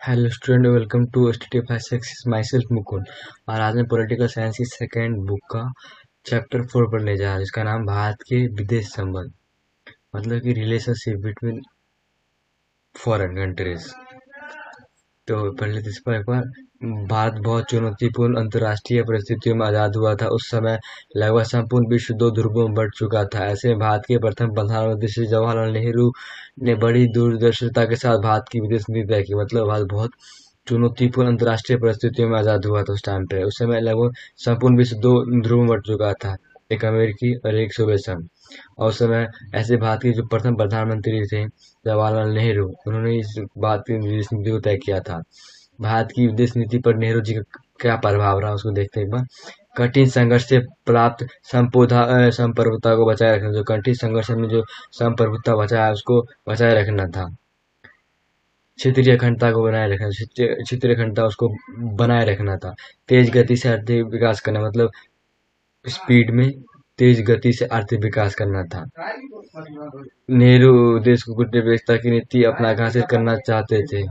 Hello student, welcome to study 56 my self Mukund. और आज मैं पॉलिटिकल साइंस की सेकेंड बुक का चैप्टर 4 पढ़ने जा रहा हूँ, जिसका नाम भारत के विदेश संबंध, मतलब कि रिलेशनशिप बिटवीन फॉरेन कंट्रीज। तो पहले तो इस पर एक बार, भारत बहुत चुनौतीपूर्ण अंतर्राष्ट्रीय परिस्थितियों में आजाद हुआ था। उस समय लगभग संपूर्ण विश्व दो ध्रुवों में बढ़ चुका था। ऐसे में भारत के प्रथम प्रधानमंत्री श्री जवाहरलाल नेहरू ने बड़ी दूरदर्शिता के साथ भारत की विदेश नीति तय की। मतलब भारत बहुत चुनौतीपूर्ण अंतर्राष्ट्रीय परिस्थितियों में आजाद हुआ था उस टाइम पे। उस समय लगभग संपूर्ण विश्व दो ध्रुव में बढ़ चुका था, एक अमेरिकी और एक सोवियत संघ। और उस समय ऐसे भारत के जो प्रथम प्रधानमंत्री थे जवाहरलाल नेहरू, उन्होंने इस बात की विदेश नीति को तय किया था। भारत की विदेश नीति पर नेहरू जी का क्या प्रभाव रहा, उसको देखते हैं एक बार। कठिन संघर्ष से प्राप्त संप्रभुता को बचाए रखना, जो कठिन संघर्ष में जो संप्रभुता बचाया उसको बचाए रखना था। क्षेत्रीय अखंडता को बनाए रखना, क्षेत्रीय अखंडता उसको बनाए रखना था। तेज गति से आर्थिक विकास करना, मतलब स्पीड में तेज गति से आर्थिक विकास करना था। नेहरू देश को गुटनिरपेक्षता की नीति अपना घोषित करना चाहते थे।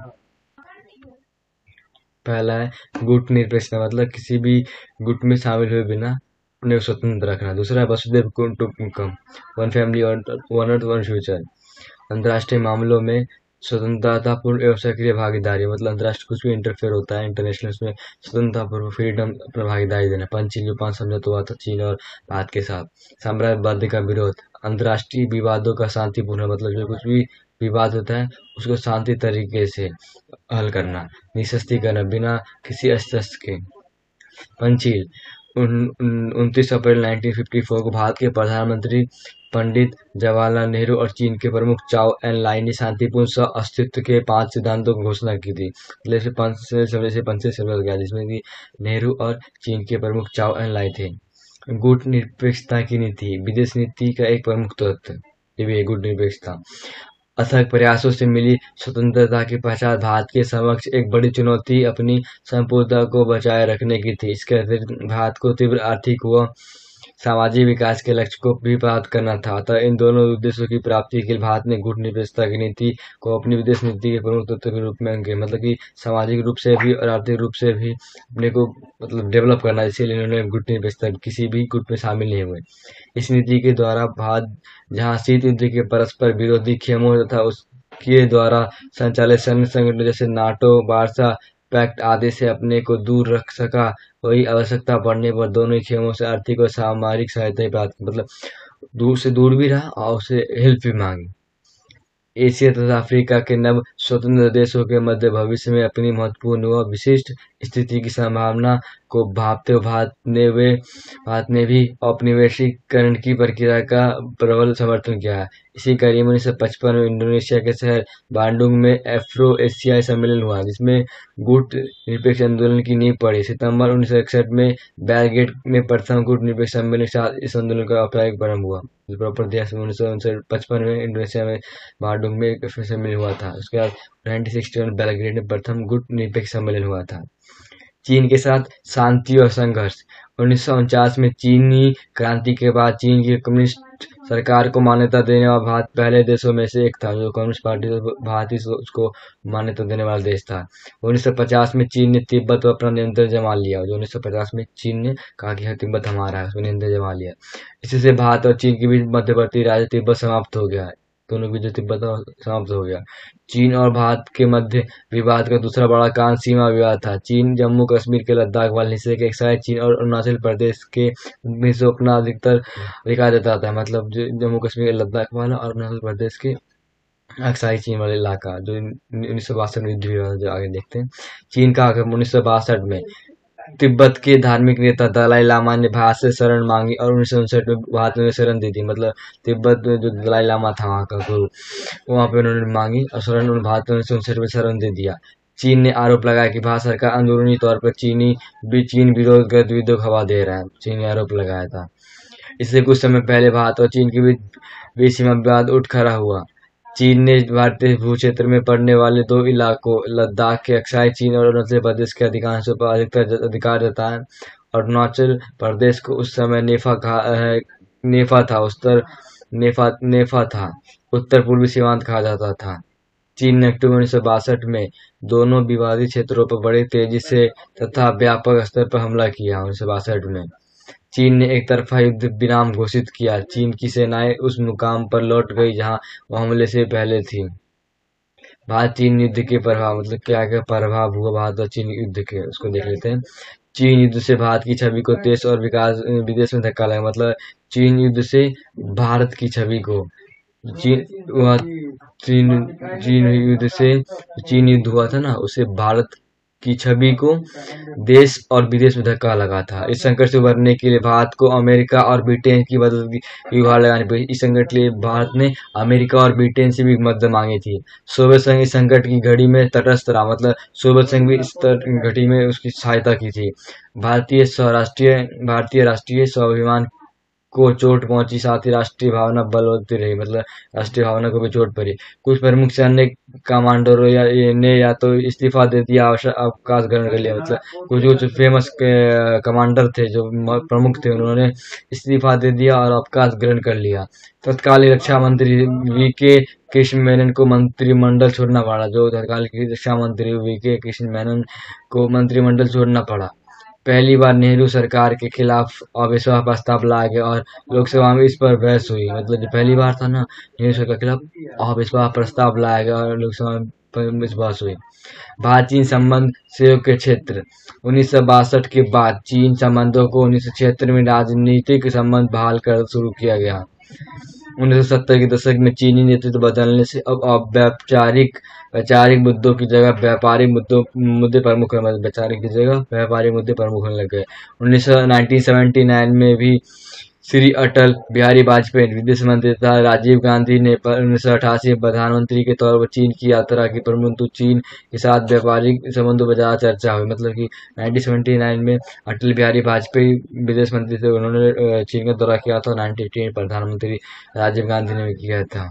पहला है गुट निरपेक्षता, मतलब किसी भी गुट में शामिल हुए बिना अपने को स्वतंत्र रखना। दूसरा है वसुधैव कुटुंबकम, one family one earth one future. अंतर्राष्ट्रीय मामलों में स्वतंत्रतापूर्ण एवं सक्रिय भागीदारी, मतलब अंतर्राष्ट्रीय कुछ भी इंटरफेयर होता है इंटरनेशनल, उसमें स्वतंत्रतापूर्व फ्रीडम अपना भागीदारी देना। पंचील जो 5 समझौता हुआ था चीन और भारत के साथ। साम्राज्यवाद का विरोध, अंतर्राष्ट्रीय विवादों का शांतिपूर्ण, मतलब जो कुछ भी विवाद होता है उसको शांति तरीके से हल करना। निःशस्त्रीकरण, बिना किसी अस्त्र के। पंचील 29 अप्रैल 1954 को भारत के प्रधानमंत्री पंडित जवाहरलाल नेहरू और चीन के प्रमुख चाओ एन लाई ने शांतिपूर्ण सह अस्तित्व के 5 सिद्धांतों की घोषणा की थी। मतलब से पंच से गया, जिसमें कि नेहरू और चीन के प्रमुख चाओ एन लाई थे। गुट निरपेक्षता की नीति, विदेश नीति का एक प्रमुख तत्व ये भी है गुट निरपेक्षता। अथक प्रयासों से मिली स्वतंत्रता के पश्चात भारत के समक्ष एक बड़ी चुनौती अपनी संप्रभुता को बचाए रखने की थी। इसके अतिरिक्त भारत को तीव्र आर्थिक व सामाजिक विकास के लक्ष्य को भी प्राप्त करना था। अतः इन दोनों उद्देश्यों की प्राप्ति के लिए भारत ने गुट निरपेक्षता की नीति को अपनी विदेश नीति के प्रमुख तत्व के रूप में अंकित, मतलब कि सामाजिक रूप से भी और आर्थिक रूप से भी अपने को मतलब डेवलप करना, इसीलिए इन्होंने गुट निरपेक्षता किसी भी गुट में शामिल नहीं हुए। इस नीति के द्वारा भारत जहां शीत युद्ध के परस्पर विरोधी खेमों तथा उसके द्वारा संचालित सैन्य संगठनों जैसे नाटो, वार्सा पैक्ट आदि से अपने को दूर रख सका, वही आवश्यकता पड़ने पर दोनों ही खेमों से आर्थिक और सामरिक सहायता प्राप्त, मतलब दूर से दूर भी रहा और उसे हेल्प भी मांगी। एशिया तथा अफ्रीका के नव स्वतंत्र देशों के मध्य भविष्य में अपनी महत्वपूर्ण व विशिष्ट स्थिति की संभावना को भांपते हुए भारत ने भी औपनिवेशिकरण की प्रक्रिया का प्रबल समर्थन किया है। इसी कड़ी में 1955 में इंडोनेशिया के शहर बांडुंग में एफ्रो एशियाई सम्मेलन हुआ, जिसमें गुट निरपेक्ष आंदोलन की नींव पड़ी। सितंबर 1961 में बेलग्रेड में प्रथम गुट निरपेक्ष सम्मेलन के साथ इस आंदोलन का औपचारिक प्रारंभ हुआ। प्रॉपर 1955 में इंडोनेशिया में बांडुंग में एक सम्मेलन हुआ था। उसके बाद 1961 बेलग्रेड में प्रथम गुट निरपेक्ष सम्मेलन हुआ था। चीन के साथ शांति और संघर्ष, 1949 में चीनी क्रांति के बाद चीन की कम्युनिस्ट सरकार को मान्यता देने वाला भारत पहले देशों में से एक था। जो कम्युनिस्ट पार्टी भारत ही उसको मान्यता देने वाला देश था। 1950 में चीन ने तिब्बत पर अपना नियंत्रण जमा लिया। जो 1950 में चीन ने कहा कि तिब्बत हमारा है, उसको नियंत्रण जमा लिया। इसी से भारत और चीन के बीच मध्यवर्ती राज्य तिब्बत समाप्त हो गया है। दोनों की जो तिब्बत समाप्त हो गया। चीन और भारत के मध्य विवाद का दूसरा बड़ा कारण सीमा विवाद था। चीन जम्मू कश्मीर के लद्दाख वाले हिस्से के शायद चीन और अरुणाचल प्रदेश के हिस्सों अपना अधिकतर अधिकार जताता है। मतलब जो जम्मू कश्मीर के लद्दाख वाला और अरुणाचल प्रदेश के अक्साई चीन वाले इलाका, जो 1962 में युद्ध हुआ, जो आगे देखते हैं। चीन का आक्रमण 1962 में तिब्बत के धार्मिक नेता दलाई लामा ने भारत से शरण मांगी और 1959 में भारत ने शरण दी थी। मतलब तिब्बत में जो दलाई लामा था वहाँ का गुरु, वहाँ पे उन्होंने मांगी और शरण भारत ने 1959 में शरण दे दिया। चीन ने आरोप लगाया कि भारत सरकार अंदरूनी तौर पर चीन विरोध गतिविधियों को हवा दे रहा है। चीन ने आरोप लगाया था। इससे कुछ समय पहले भारत और चीन के बीच सीमा विवाद उठ खड़ा हुआ। चीन ने भारतीय भूक्षेत्र में पड़ने वाले दो इलाकों लद्दाख के अक्साई चीन और अरुणाचल प्रदेश के अधिकांशों पर अधिकतर अधिकार जताया। अरुणाचल प्रदेश को उस समय नेफा था उत्तर पूर्वी सीमांत कहा जाता था। चीन ने अक्टूबर 1962 में दोनों विवादित क्षेत्रों पर बड़ी तेजी से तथा व्यापक स्तर पर हमला किया। 1962 में चीन ने एक तरफा युद्ध विराम घोषित किया। चीन की सेनाएं उस मुकाम पर लौट गई जहां वो हमले से पहले थी। भारत चीन युद्ध के प्रभाव, मतलब क्या क्या प्रभाव हुआ भारत और चीन युद्ध के, उसको देख लेते हैं। चीन युद्ध से भारत की छवि को देश और विकास विदेश में धक्का लगा। मतलब चीन युद्ध से भारत की छवि को, चीन हुआ चीन चीन युद्ध से चीन युद्ध हुआ था ना, उससे भारत की छवि को देश और विदेश में धक्का लगा था। इस संकट से उबरने के लिए भारत को अमेरिका और ब्रिटेन की मदद की गुहार लगानी पड़ी। इस संकट के लिए भारत ने अमेरिका और ब्रिटेन से भी मदद मांगी थी। सोवियत संघ इस संकट की घड़ी में तटस्थ रहा, मतलब सोवियत संघ भी इस घड़ी में उसकी सहायता की थी। भारतीय राष्ट्रीय स्वाभिमान को चोट पहुंची, साथ ही राष्ट्रीय भावना बलवती रही, मतलब राष्ट्रीय भावना को भी चोट पड़ी। कुछ प्रमुख सैन्य कमांडरों ने या तो इस्तीफा दे दिया, अवकाश ग्रहण कर लिया। मतलब कुछ कुछ फेमस कमांडर थे जो प्रमुख थे, उन्होंने इस्तीफा दे दिया और अवकाश ग्रहण कर लिया। तत्कालीन रक्षा मंत्री वीके कृष्ण मेनन को मंत्रिमंडल छोड़ना पड़ा। जो तत्कालीन रक्षा मंत्री वीके कृष्ण मेनन को मंत्रिमंडल छोड़ना पड़ा। पहली बार नेहरू सरकार के खिलाफ अविश्वास प्रस्ताव लाया गया और लोकसभा में इस पर बहस हुई। मतलब जो पहली बार था ना, नेहरू सरकार के खिलाफ अविश्वास प्रस्ताव लाया गया और लोकसभा में इस बहस हुई। भारत चीन संबंध सहयोग के क्षेत्र, 1962 के बाद चीन संबंधों को 1976 में राजनीतिक संबंध बहाल कर शुरू किया गया। 1970 के दशक में चीनी नेतृत्व बदलने से अब वैचारिक मुद्दों की जगह व्यापारिक मुद्दे प्रमुख होने लगे। वैचारिक की जगह व्यापारिक मुद्दे प्रमुख होने लगे। 1979 में भी श्री अटल बिहारी वाजपेयी विदेश मंत्री तथा राजीव गांधी ने 1988 में प्रधानमंत्री के तौर पर चीन की यात्रा की, परंतु चीन के साथ व्यापारिक संबंधों पर ज्यादा चर्चा हुई। मतलब कि 1979 में अटल बिहारी वाजपेयी विदेश मंत्री थे, उन्होंने चीन का दौरा किया था। 1988 में प्रधानमंत्री राजीव गांधी ने भी किया था।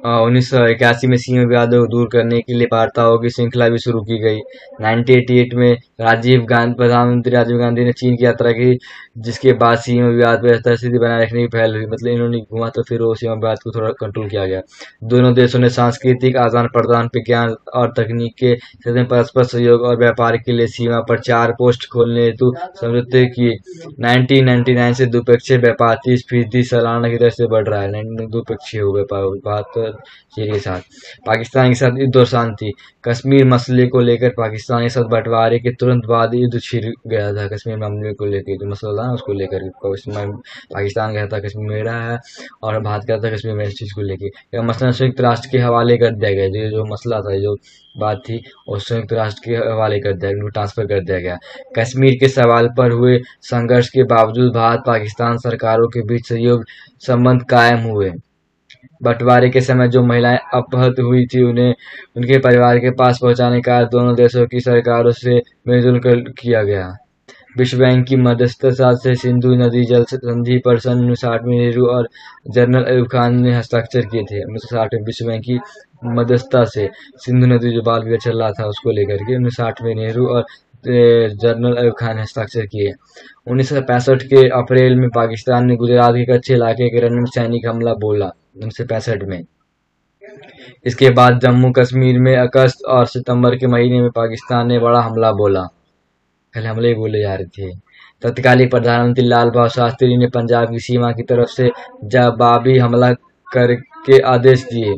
1981 में सीमा विवादों को दूर करने के लिए वार्ताओं की श्रृंखला भी शुरू की गई। 1988 में प्रधानमंत्री राजीव गांधी ने चीन की यात्रा की, जिसके बाद सीमा विवाद पर स्थिति बनाए रखने की पहल हुई। मतलब इन्होंने घुमा तो फिर वो सीमा विवाद को थोड़ा कंट्रोल किया गया। दोनों देशों ने सांस्कृतिक आदान प्रदान, विज्ञान और तकनीक के क्षेत्र में परस्पर सहयोग और व्यापार के लिए सीमा पर 4 पोस्ट खोलने हेतु समझौते किए। 1999 से द्विपक्षीय व्यापार 30% सालाना की दर से बढ़ रहा है। द्विपक्षीय व्यापार चीन के साथ। पाकिस्तान के साथ युद्ध और शांति, कश्मीर मसले को लेकर पाकिस्तान के साथ बंटवारे के तुरंत बाद युद्ध छिड़ गया था। कश्मीर मामले को लेकर जो मसला था उसको लेकर पाकिस्तान कहता था कश्मीर मेरा है और भारत कहता था कश्मीर मेरी, चीज को लेकर यह मसला संयुक्त राष्ट्र के हवाले कर दिया गया। जो मसला था, जो बात थी, और संयुक्त राष्ट्र के हवाले कर दिया, उनको ट्रांसफर कर दिया गया। कश्मीर के सवाल पर हुए संघर्ष के बावजूद भारत पाकिस्तान सरकारों के बीच सहयोग संबंध कायम हुए। बंटवारे के समय जो महिलाएं अपहृत हुई थी, उन्हें उनके परिवार के पास पहुंचाने का दोनों देशों की सरकारों से मिलजुल कर किया गया। विश्व बैंक की मध्यस्थता से सिंधु नदी जल संधि पर सन 1960 में नेहरू और जनरल अयूब खान ने हस्ताक्षर किए थे। 1960 में विश्व बैंक की मध्यस्थता से सिंधु नदी जो बाल विवाद चल रहा था उसको लेकर के 1960 में नेहरू और जनरल अयूब खान ने हस्ताक्षर किए। 1965 के अप्रैल में पाकिस्तान ने गुजरात के कच्छ इलाके के रन में सैनिक हमला बोला। 1965 में। इसके बाद जम्मू कश्मीर में अगस्त और सितंबर के महीने में पाकिस्तान ने बड़ा हमला बोला। पहले हमले ही बोले जा रहे थे। तत्कालीन प्रधानमंत्री लाल बहादुर शास्त्री ने पंजाब की सीमा की तरफ से जवाबी हमला करके आदेश दिए।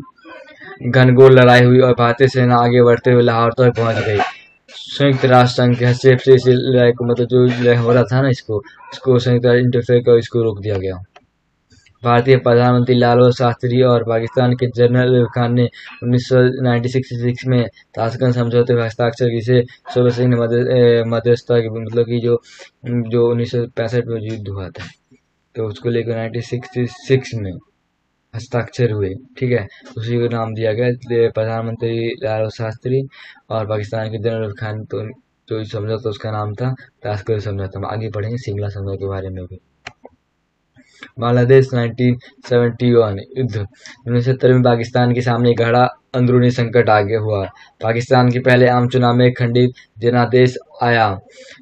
घनघोर लड़ाई हुई और भारतीय सेना आगे बढ़ते हुए लाहौर तक पहुंच गई। संयुक्त राष्ट्र संघ के हस्तक्षेप से इस लड़ाई को, मतलब जो लड़ाई हो रहा था ना, इसको संयुक्त राष्ट्र इंटरफेयर कर इसको रोक दिया गया। भारतीय प्रधानमंत्री लाल बहादुर शास्त्री और पाकिस्तान के जनरल अयूब खान ने 1966 में ताशकंद समझौते पर हस्ताक्षर किए, जिसे सोवियत संघ ने मध्यस्थता की, मतलब कि जो 1965 में युद्ध हुआ था तो उसको लेकर 1966 में हस्ताक्षर हुए। ठीक है, उसी को नाम दिया गया प्रधानमंत्री लाल बहादुर शास्त्री और पाकिस्तान के जनरल अयूब खान। तो जो समझौता उसका नाम था ताशकंद समझौता। आगे पढ़ेंगे शिमला समझौते के बारे में भी। बांग्लादेश 1971 युद्ध, 1970 में पाकिस्तान के सामने खड़ा अंदरूनी संकट आगे हुआ। पाकिस्तान के पहले आम चुनाव में खंडित जनादेश आया।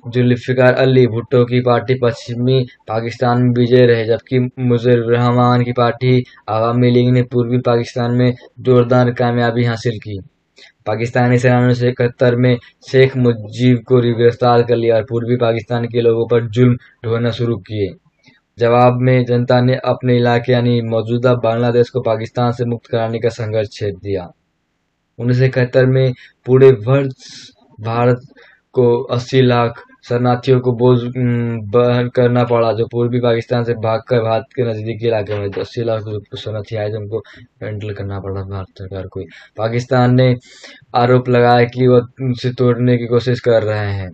जुल्फिकार अली भुट्टो की पार्टी पश्चिमी पाकिस्तान में विजय रहे, जबकि मुजीबुर रहमान की पार्टी अवामी लीग ने पूर्वी पाकिस्तान में जोरदार कामयाबी हासिल की। पाकिस्तानी सेना ने 71 में शेख मुजीब को गिरफ्तार कर लिया और पूर्वी पाकिस्तान के लोगों पर जुल्म ढोना शुरू किए। जवाब में जनता ने अपने इलाके यानी मौजूदा बांग्लादेश को पाकिस्तान से मुक्त कराने का संघर्ष छेड़ दिया। 1971 में पूरे वर्ष भारत को 80 लाख शरणार्थियों को बोझ बहन करना पड़ा, जो पूर्वी पाकिस्तान से भागकर भारत के नजदीकी इलाके में 80 लाख शरणार्थी आए, जो उनको हैंडल करना पड़ा भारत सरकार को। पाकिस्तान ने आरोप लगाया कि वह उनसे तोड़ने की कोशिश कर रहे हैं।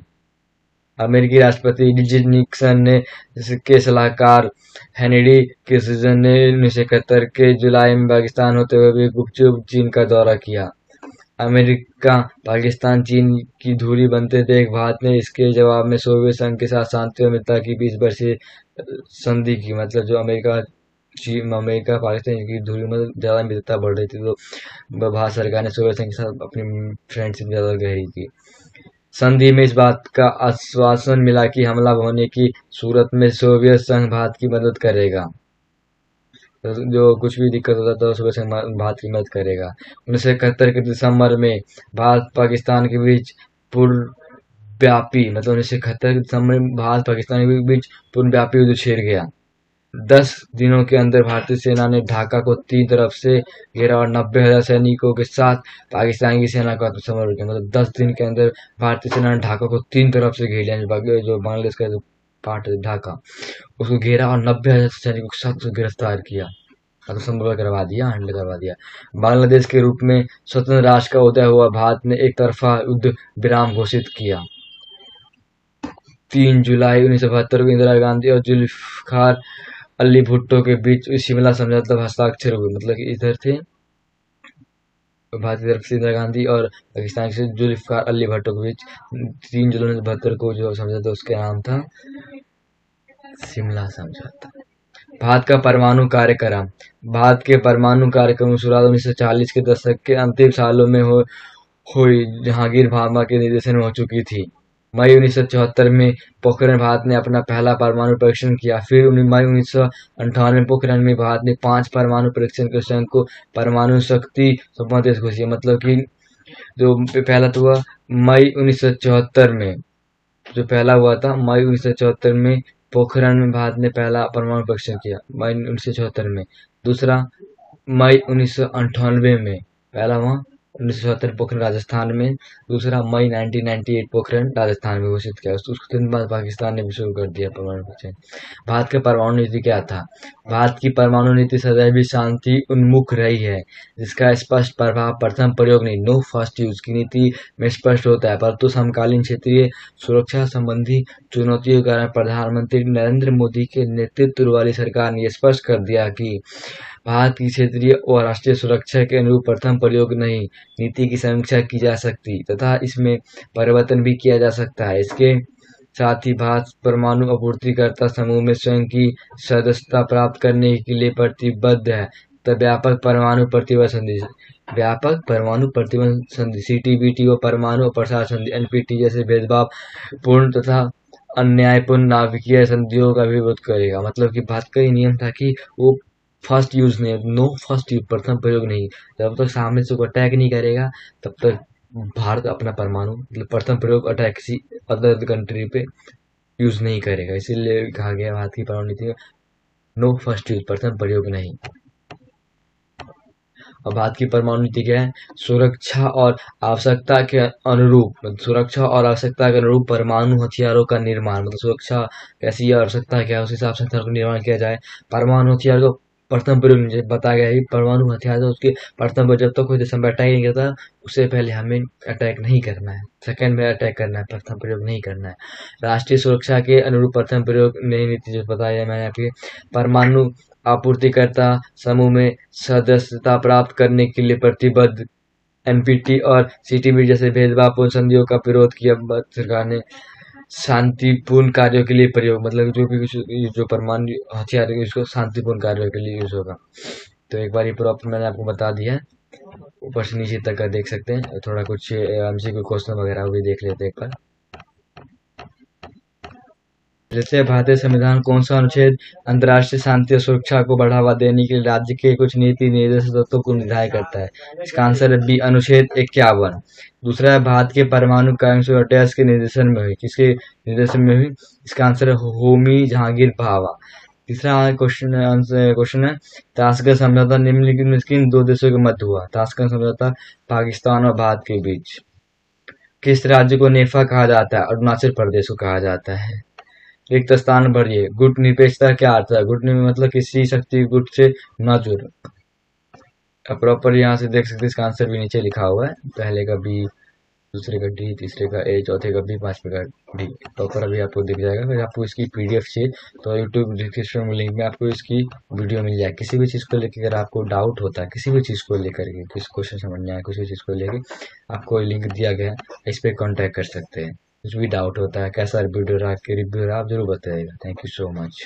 अमेरिकी राष्ट्रपति रिचर्ड निक्सन ने के सलाहकार हेनरी किसिंजर ने 1971 के जुलाई में पाकिस्तान होते हुए भी गुपचुप चीन का दौरा किया। अमेरिका पाकिस्तान चीन की धुरी बनते देख भारत ने इसके जवाब में सोवियत संघ के साथ शांति और मित्रता की 20 वर्षीय संधि की। मतलब जो अमेरिका पाकिस्तान की धुरी में ज्यादा मित्रता बढ़ रही थी, तो भारत सरकार ने सोवियत संघ के साथ अपनी फ्रेंडशिप ज्यादा गहरी की। संधि में इस बात का आश्वासन मिला कि हमला होने की सूरत में सोवियत संघ भारत की मदद करेगा। जो कुछ भी दिक्कत होता तो सोवियत संघ भारत की मदद करेगा। 1971 के दिसंबर में भारत पाकिस्तान के बीच पूर्णव्यापी मतलब 1971 के दिसंबर में भारत पाकिस्तान के बीच पूर्णव्यापी युद्ध छिड़ गया। 10 दिनों के अंदर भारतीय सेना ने ढाका को 3 तरफ से घेरा और 90,000 सैनिकों के साथ पाकिस्तान की सेना का आत्मसमर्पण किया। मतलब 10 दिन के अंदर भारतीय सेना ने ढाका को 3 तरफ से घेर लिया। जो बांग्लादेश का जो पार्ट है ढाका, उसको घेरा और 90,000 सैनिकों के साथ उसको गिरफ्तार किया, आत्मसमर्पण करवा दिया, हैंडल करवा दिया। बांग्लादेश के रूप में स्वतंत्र राष्ट्र का उदय हुआ भारत ने एक तरफा युद्ध विराम घोषित किया। 3 जुलाई 1972 को इंदिरा गांधी और जुल्फिकार अली भुट्टो के बीच शिमला समझौता पर हस्ताक्षर हुए। मतलब कि इधर थे भारतीय तरफ से इंदिरा गांधी और पाकिस्तान से जुल्फिकार अली भुट्टो के बीच 3 जुलाई 1972 को जो समझौता उसका नाम था शिमला समझौता। भारत का परमाणु कार्यक्रम। भारत के परमाणु कार्यक्रम की शुरुआत 1940 के दशक के अंतिम सालों में हुई, जहांगीर भाभा के निर्देशन में हो चुकी थी। मई 1974 में पोखरण भारत ने अपना पहला परमाणु परीक्षण किया। फिर मई 1998 में पोखरण में भारत ने 5 परमाणु परीक्षण के संघ को परमाणु शक्ति सौंपा देश घोषित किया। मतलब कि जो पहला तो हुआ मई 1974 में, जो पहला हुआ था मई 1974 में पोखरण में भारत ने पहला परमाणु परीक्षण किया, मई 1974 में। दूसरा मई 1998 में, पहला हुआ 1974 पोखरण राजस्थान में, दूसरा मई 1998 पोखरण राजस्थान में घोषित किया। उसके दिन बाद पाकिस्तान ने भी शुरू कर दिया परमाणु परीक्षण। भारत का परमाणु नीति क्या था? भारत की परमाणु नीति सदैव भी शांति उन्मुख रही है, जिसका स्पष्ट प्रभाव प्रथम प्रयोग नहीं, नो फर्स्ट यूज की नीति में स्पष्ट होता है। परंतु समकालीन क्षेत्रीय सुरक्षा संबंधी चुनौतियों के कारण प्रधानमंत्री नरेंद्र मोदी के नेतृत्व वाली सरकार ने स्पष्ट कर दिया कि भारत की क्षेत्रीय और राष्ट्रीय सुरक्षा के अनुरूप प्रथम प्रयोग नहीं, नीति की समीक्षा की जा सकती तथा इसमें परिवर्तन भी किया जा सकता है। इसके साथ ही भारत परमाणु आपूर्तिकर्ता समूह में स्वयं की सदस्यता प्राप्त करने के लिए प्रतिबद्ध है तथा व्यापक परमाणु प्रतिबंध संधि CTBT व परमाणु प्रसार संधि NPT जैसे भेदभाव पूर्ण तथा अन्यायपूर्ण नाभिकीय संधियों का भी विरोध करेगा। मतलब कि भारत का ये नियम था कि वो फर्स्ट यूज नहीं, नो फर्स्ट यूज, प्रथम प्रयोग नहीं। जब तक सामने से कोई अटैक नहीं करेगा तब तक भारत अपना परमाणु मतलब प्रथम प्रयोग अटैक किसी अदर कंट्री पे यूज नहीं करेगा। इसीलिए कहा गया भारत की परमाणु नीति में नो फर्स्ट यूज, प्रथम प्रयोग नहीं। और भारत की परमाणु नीति क्या है? सुरक्षा और आवश्यकता के अनुरूप परमाणु हथियारों का निर्माण। मतलब सुरक्षा कैसी है, आवश्यकता क्या है, उस हिसाब से हथियारों का निर्माण किया जाए। परमाणु हथियार को प्रथम प्रयोग बताया गया है, परमाणु हथियार उसके प्रथम प्रयोग जब तक कोई देश अटैक नहीं करता उससे पहले हमें अटैक नहीं करना है, सेकंड में अटैक करना है, प्रथम प्रयोग नहीं करना है। राष्ट्रीय सुरक्षा के अनुरूप प्रथम प्रयोग नई नीति जो बताया मैंने आपके परमाणु आपूर्तिकर्ता समूह में सदस्यता प्राप्त करने के लिए प्रतिबद्ध। NPT और CTBT जैसे भेदभावपूर्ण संधियों का विरोध किया सरकार ने। शांतिपूर्ण कार्यों के लिए प्रयोग, मतलब जो परमाणु हथियार है उसको शांतिपूर्ण कार्यों के लिए यूज होगा। तो एक बार ये प्रॉपर मैंने आपको बता दिया है। ऊपर से नीचे तक का देख सकते हैं। थोड़ा कुछ हमसे कोई क्वेश्चन वगैरह भी देख लेते हैं एक बार। जैसे भारतीय संविधान कौन सा अनुच्छेद अंतर्राष्ट्रीय शांति और सुरक्षा को बढ़ावा देने के लिए राज्य के कुछ नीति निर्देश तत्वों को निर्धारित करता है? इसका आंसर है बी, अनुच्छेद 51। दूसरा है भारत के परमाणु कार्यक्रम अटैच के निर्देशन में हुई, किसके निर्देशन में हुई? इसका आंसर है होमी जहांगीर भाभा। तीसरा क्वेश्चन है ताशकंद समझौता निम्नलिखित में किन दो देशों के मध्य हुआ? ताशकंद समझौता पाकिस्तान और भारत के बीच। किस राज्य को नेफा कहा जाता है? अरुणाचल प्रदेश को कहा जाता है। रिक्त स्थान भरिए। गुट निरपेक्षता क्या अर्थ है? गुट मतलब किसी शक्ति गुट से न जुड़। अब प्रॉपर यहाँ से देख सकते हैं, इसका आंसर भी नीचे लिखा हुआ है। पहले का बी, दूसरे का डी, तीसरे का ए, चौथे का बी, पांचवे का डी। प्रॉपर अभी आपको दिख जाएगा। फिर आपको इसकी पीडीएफ चाहिए तो यूट्यूब डिस्क्रिप्शन लिंक में आपको इसकी वीडियो मिल जाएगी। किसी भी चीज़ को लेकर अगर आपको डाउट होता है, किसी भी चीज़ को लेकर के, किसी क्वेश्चन समझ में आए, किसी चीज़ को लेकर, आपको लिंक दिया गया है, इस पर कॉन्टैक्ट कर सकते हैं। कुछ भी डाउट होता है, कैसा वीडियो रहा, रिव्यू रहा, आप जरूर बताइएगा। Thank you so much.